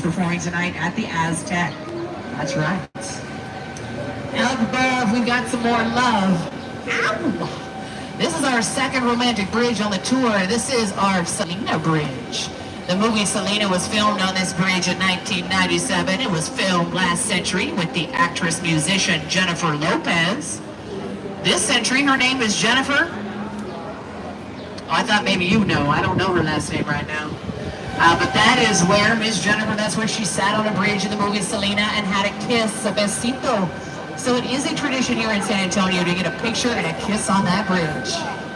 performing tonight at the Aztec. That's right. Now up above, we've got some more love. Ow! This is our second romantic bridge on the tour. This is our Selena Bridge. The movie Selena was filmed on this bridge in 1997. It was filmed last century with the actress-musician Jennifer Lopez. This century, her name is Jennifer. Oh, I thought maybe you know. I don't know her last name right now. But that is where Miss Jennifer, that's where she sat on a bridge in the movie Selena and had a kiss, a besito. So it is a tradition here in San Antonio to get a picture and a kiss on that bridge.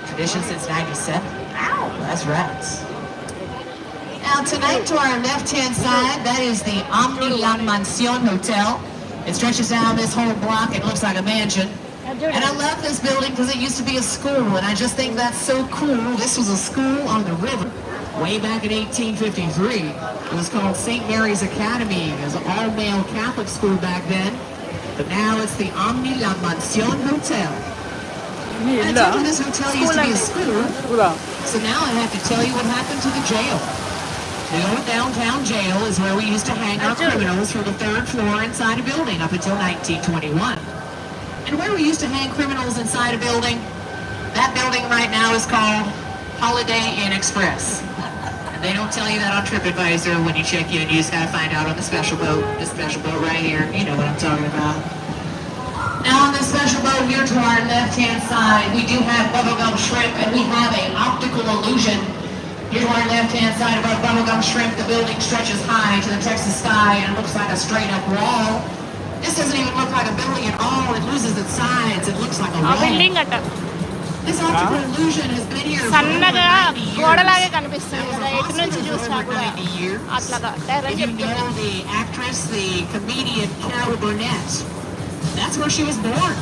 Tradition since 97. Ow, that's right. Now tonight to our left-hand side, that is the Omni La Mansion Hotel. It stretches down this whole block. It looks like a mansion. And I love this building because it used to be a school, and I just think that's so cool. This was a school on the river way back in 1853. It was called St. Mary's Academy. It was an all-male Catholic school back then. But now it's the Omni La Mansion Hotel. And I told you this hotel used to be a school, so now I have to tell you what happened to the jail. The old downtown jail is where we used to hang our criminals from the third floor inside a building up until 1921. And where we used to hang criminals inside a building, that building right now is called Holiday Inn Express. And they don't tell you that on TripAdvisor when you check in. You just gotta find out on the special boat. This special boat right here, you know what I'm talking about. Now on this special boat here to our left-hand side, we do have bubblegum shrimp, and we have an optical illusion. Here to our left-hand side of our bubblegum shrimp, the building stretches high to the Texas sky and looks like a straight-up wall. This doesn't even look like a building at all. It loses its sides. It looks like a wall. This optical illusion has been here for over 90 years. If you know the actress, the comedian Carol Burnett, that's where she was born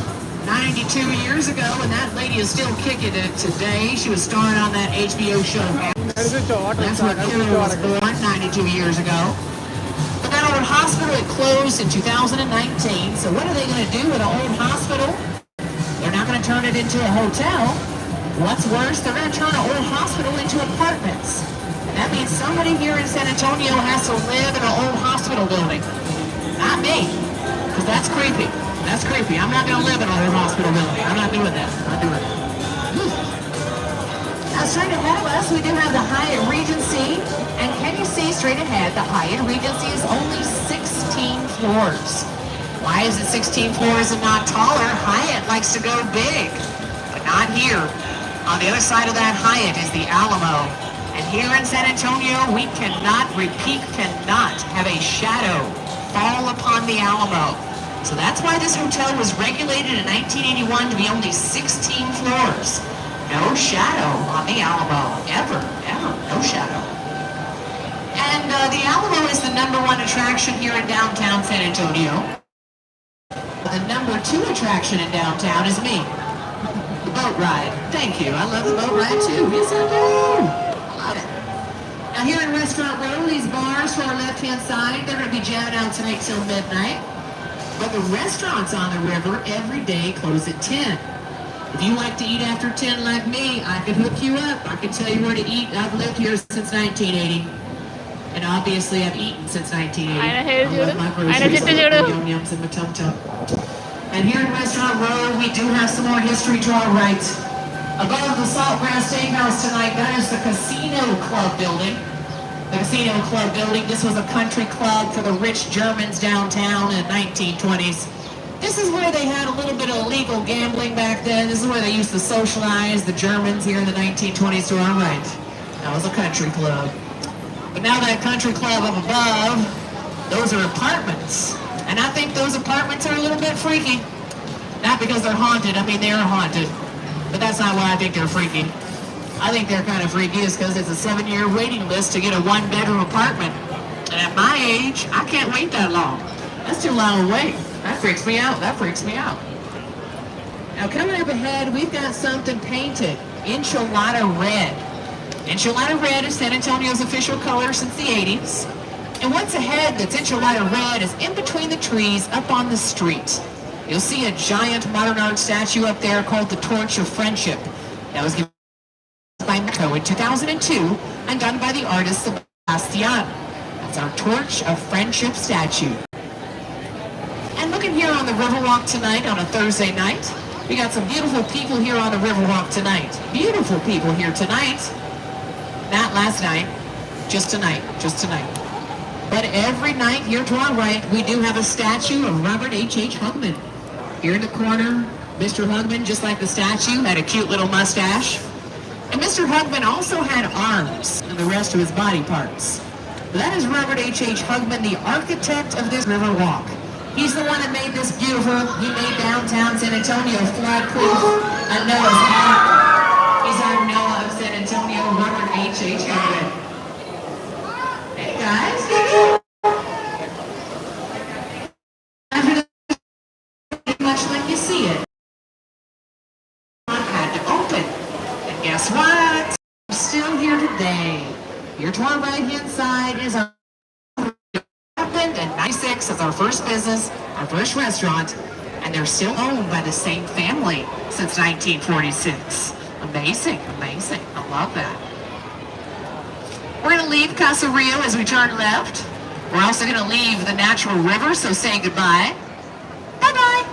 92 years ago, and that lady is still kicking it today. She was starring on that HBO show. That's where Carol was born 92 years ago. But that old hospital, it closed in 2019, so what are they going to do with an old hospital? They're not going to turn it into a hotel. What's worse, they're going to turn an old hospital into apartments. And that means somebody here in San Antonio has to live in an old hospital building. Not me, because that's creepy. That's creepy. I'm not going to live in an old hospital building. I'm not doing that. I'm not doing it. Now straight ahead of us, we do have the Hyatt Regency. And can you see straight ahead, the Hyatt Regency is only 16 floors. Why is it 16 floors and not taller? Hyatt likes to go big, but not here. On the other side of that Hyatt is the Alamo. And here in San Antonio, we cannot have a shadow fall upon the Alamo. So that's why this hotel was regulated in 1981 to be only 16 floors. No shadow on the Alamo, ever, no shadow. And the Alamo is the #1 attraction here in downtown San Antonio. The #2 attraction in downtown is me. The boat ride. Thank you. I love the boat ride too. Yes, I do. I love it. Now here in Restaurant Row, these bars to our left-hand side, they're going to be jamming out tonight till midnight. But the restaurants on the river every day close at 10. If you like to eat after 10 like me, I can hook you up. I can tell you where to eat. I've lived here since 1980. And obviously I've eaten since 1980. I love my groceries. I love my yum-yums and my tum-tum. And here in Restaurant Row, we do have some more history to our right. Above the Saltgrass Steakhouse tonight, that is the Casino Club building. The Casino Club building, this was a country club for the rich Germans downtown in the 1920s. This is where they had a little bit of illegal gambling back then. This is where they used to socialize the Germans here in the 1920s to our right. That was a country club. But now that country club up above, those are apartments. And I think those apartments are a little bit freaky. Not because they're haunted, I mean they are haunted. But that's not why I think they're freaky. I think they're kind of freaky is because it's a 7-year waiting list to get a 1-bedroom apartment. And at my age, I can't wait that long. That's too long to wait. That freaks me out. That freaks me out. Now coming up ahead, we've got something painted. Enchilada Red. Enchilada Red is San Antonio's official color since the 80s. And what's ahead that's Enchilada Red is in between the trees up on the street. You'll see a giant modern art statue up there called the Torch of Friendship. That was given by Mexico in 2002 and done by the artist Sebastian. That's our Torch of Friendship statue. And looking here on the Riverwalk tonight on a Thursday night, we got some beautiful people here on the Riverwalk tonight. Beautiful people here tonight. Not last night, just tonight, just tonight. But every night here to our right, we do have a statue of Robert H. Hugman. Here in the corner, Mr. Hugman, just like the statue, had a cute little mustache. And Mr. Hugman also had arms and the rest of his body parts. That is Robert H. Hugman, the architect of this Riverwalk. He's the one that made this beautiful, he made downtown San Antonio flood-proof, a Noah's Ark. He's our Noah of San Antonio, Robert H. Hugman. Hey guys. Much like you see it. Had to open. And guess what? We're still here today. Here to our right-hand side is our opened in 96 as our first business, our first restaurant, and they're still owned by the same family since 1946. Amazing, amazing. I love that. We're going to leave Casa Rio as we turn left. We're also going to leave the natural river, so say goodbye. Bye-bye.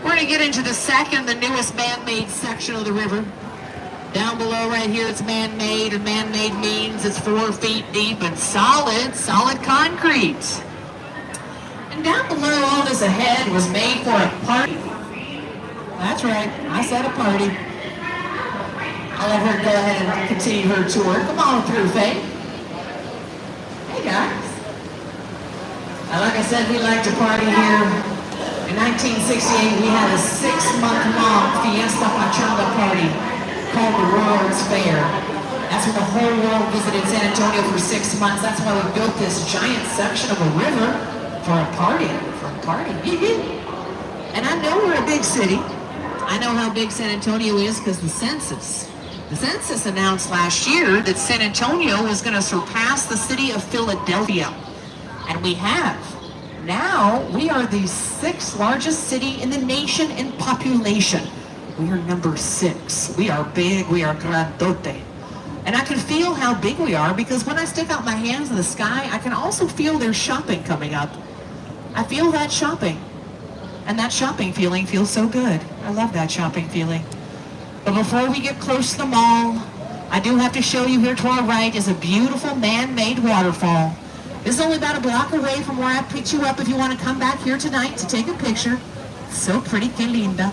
We're going to get into the second, the newest man-made section of the river. Down below right here, it's man-made, and man-made means it's 4 feet deep and solid concrete. And down below, all this ahead was made for a party. That's right, I said a party. I'll let her go ahead and continue her tour. Come on through, Faye. Hey, guys. Like I said, we like to party here. In 1968, we had a 6-month-long Fiesta Pachanga party called the World's Fair. That's when the whole world visited San Antonio for 6 months. That's why we built this giant section of a river for a party. And I know we're a big city. I know how big San Antonio is because the census announced last year that San Antonio was going to surpass the city of Philadelphia. And we have. Now, we are the 6th largest city in the nation in population. We are number 6. We are big, we are grandote. And I can feel how big we are because when I stick out my hands in the sky, I can also feel there's shopping coming up. I feel that shopping. And that shopping feeling feels so good. I love that shopping feeling. But before we get close to the mall, I do have to show you here to our right is a beautiful man-made waterfall. This is only about a block away from where I picked you up if you want to come back here tonight to take a picture. It's so pretty, que linda.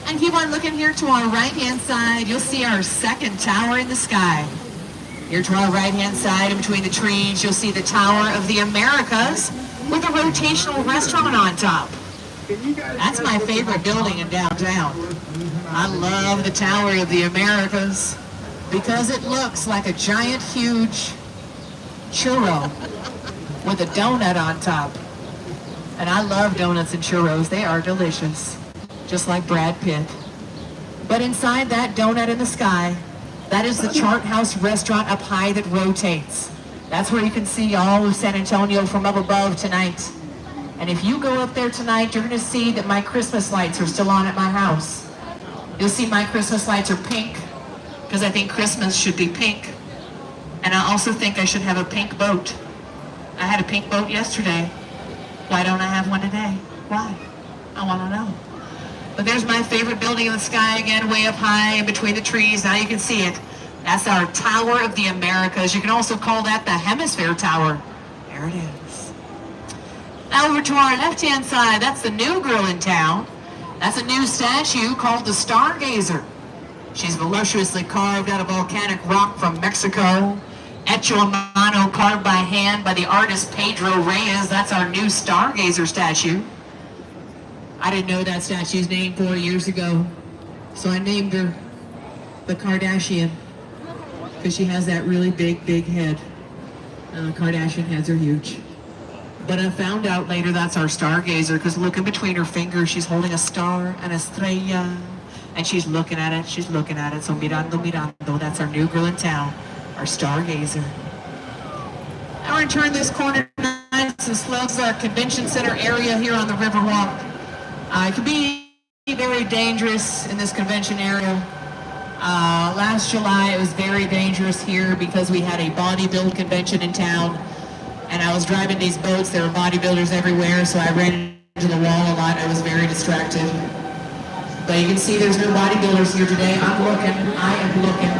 And keep on looking here to our right-hand side, you'll see our second tower in the sky. Here to our right-hand side, in between the trees, you'll see the Tower of the Americas with a rotational restaurant on top. That's my favorite building in downtown. I love the Tower of the Americas because it looks like a giant, huge churro with a donut on top. And I love donuts and churros. They are delicious, just like Brad Pitt. But inside that donut in the sky, that is the Chart House restaurant up high that rotates. That's where you can see all of San Antonio from up above tonight. And if you go up there tonight, you're going to see that my Christmas lights are still on at my house. You'll see my Christmas lights are pink, because I think Christmas should be pink. And I also think I should have a pink boat. I had a pink boat yesterday. Why don't I have one today? Why? I want to know. But there's my favorite building in the sky again, way up high in between the trees. Now you can see it. That's our Tower of the Americas. You can also call that the Hemisphere Tower. There it is. Now over to our left-hand side, that's the new girl in town. That's a new statue called the Stargazer. She's voluptuously carved out of volcanic rock from Mexico. Hecho a mano, carved by hand by the artist Pedro Reyes. That's our new Stargazer statue. I didn't know that statue's name 4 years ago, so I named her the Kardashian, because she has that really big head. Kardashian heads are huge. But I found out later that's our Stargazer, because look in between her fingers, she's holding a star, an estrella, and she's looking at it, so mirando, that's our new girl in town, our Stargazer. Now we're going to turn this corner nice and slow. This is our convention center area here on the Riverwalk. It can be very dangerous in this convention area. Last July it was very dangerous here because we had a bodybuild convention in town, and I was driving these boats. There were bodybuilders everywhere, so I ran into the wall a lot. I was very distracted. But you can see there's no bodybuilders here today. I am looking,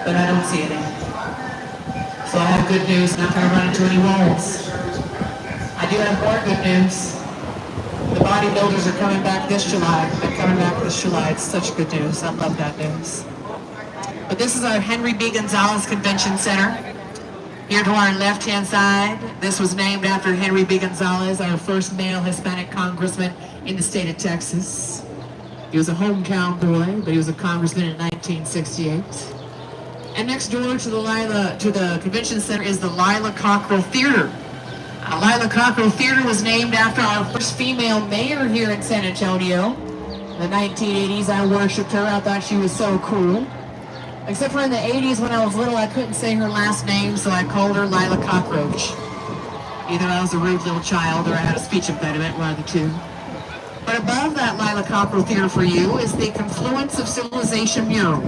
but I don't see any. So I have good news. I'm not going to run into any walls. I do have more good news. The bodybuilders are coming back this July. They're coming back this July. It's such good news. I love that news. But this is our Henry B. Gonzalez Convention Center. Here to our left-hand side, this was named after Henry B. Gonzalez, our first male Hispanic congressman in the state of Texas. He was a hometown boy, but he was a congressman in 1968. And next door to the convention center is the Lila Cockrell Theater. Lila Cockrell Theater was named after our first female mayor here in San Antonio. In the 1980s, I worshipped her. I thought she was so cool. Except for in the 80s when I was little, I couldn't say her last name, so I called her Lila Cockroach. Either I was a rude little child or I had a speech impediment, one of the two. But above that Lila Cockrell Theater for you is the Confluence of Civilization mural.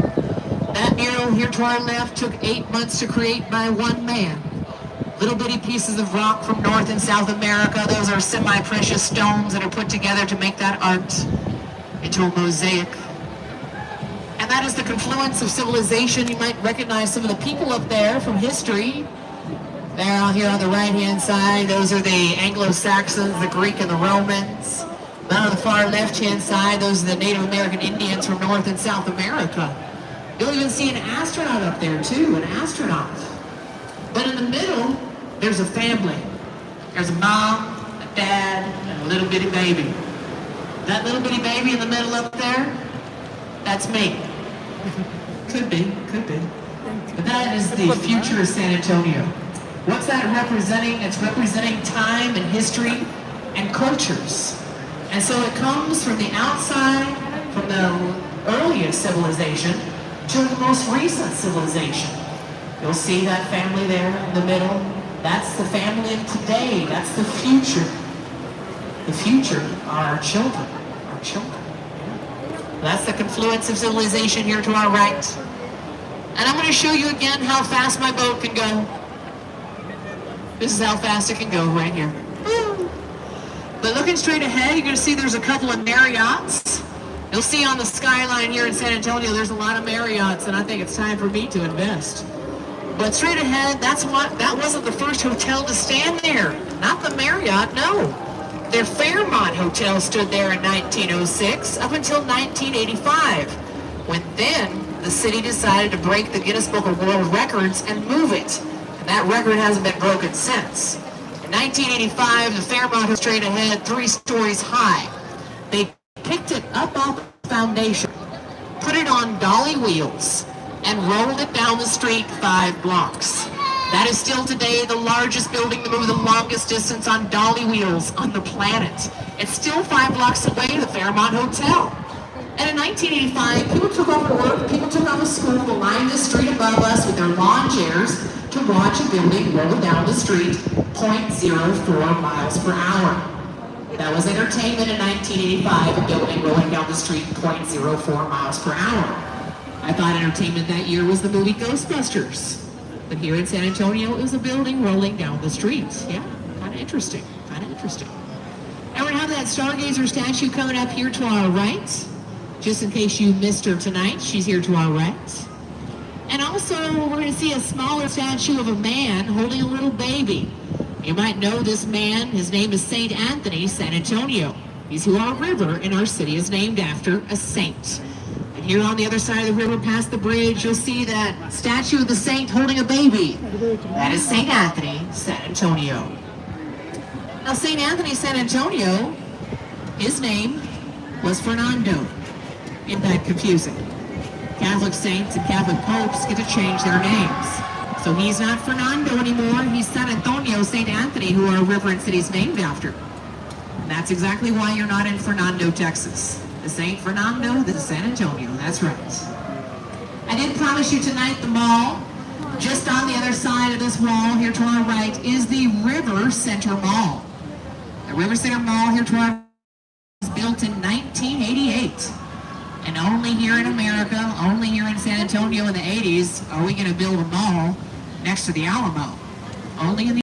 That mural here to our left took 8 months to create by one man. Little bitty pieces of rock from North and South America. Those are semi-precious stones that are put together to make that art into a mosaic. And that is the confluence of civilization. You might recognize some of the people up there from history. There out here on the right-hand side, those are the Anglo-Saxons, the Greek and the Romans. Down on the far left-hand side, those are the Native American Indians from North and South America. You'll even see an astronaut up there too, an astronaut. But in the middle, there's a family. There's a mom, a dad, and a little bitty baby. That little bitty baby in the middle up there, that's me. Could be, could be. But that is the future of San Antonio. What's that representing? It's representing time and history and cultures. And so it comes from the outside, from the earliest civilization to the most recent civilization. You'll see that family there in the middle. That's the family of today. That's the future. The future are our children. Our children. That's the confluence of civilization here to our right. And I'm going to show you again how fast my boat can go. This is how fast it can go right here. But looking straight ahead, you're going to see there's a couple of Marriotts. You'll see on the skyline here in San Antonio, there's a lot of Marriotts, and I think it's time for me to invest. But straight ahead, that wasn't the first hotel to stand there. Not the Marriott, no. Their Fairmont Hotel stood there in 1906 up until 1985, when then the city decided to break the Guinness Book of World Records and move it. And that record hasn't been broken since. In 1985, the Fairmont was straight ahead, 3 stories high. They picked it up off the foundation, put it on dolly wheels, and rolled it down the street 5 blocks. That is still today the largest building to move the longest distance on dolly wheels on the planet. It's still 5 blocks away, the Fairmont Hotel. And in 1985, people took off work, people took off of school to line the street above us with their lawn chairs to watch a building roll down the street 0.04 miles per hour. That was entertainment in 1985, a building rolling down the street 0.04 miles per hour. I thought entertainment that year was the movie Ghostbusters. But here in San Antonio, it was a building rolling down the street. Yeah, kind of interesting, kind of interesting. And we have that Stargazer statue coming up here to our right. Just in case you missed her tonight, she's here to our right. And also, we're going to see a smaller statue of a man holding a little baby. You might know this man. His name is St. Anthony, San Antonio. He's who our river in our city is named after, a saint. And here on the other side of the river, past the bridge, you'll see that statue of the saint holding a baby. That is St. Anthony, San Antonio. Now, St. Anthony, San Antonio, his name was Fernando. Isn't that confusing? Catholic saints and Catholic popes get to change their names. So he's not Fernando anymore, he's San Antonio, St. Anthony, who our river and city is named after. And that's exactly why you're not in Fernando, Texas. This ain't Fernando, this is San Antonio, that's right. I did promise you tonight the mall. Just on the other side of this wall here to our right is the River Center Mall. The River Center Mall here to our right was built in 1988. And only here in America, only here in San Antonio in the 80s, are we going to build a mall next to the Alamo. Only in the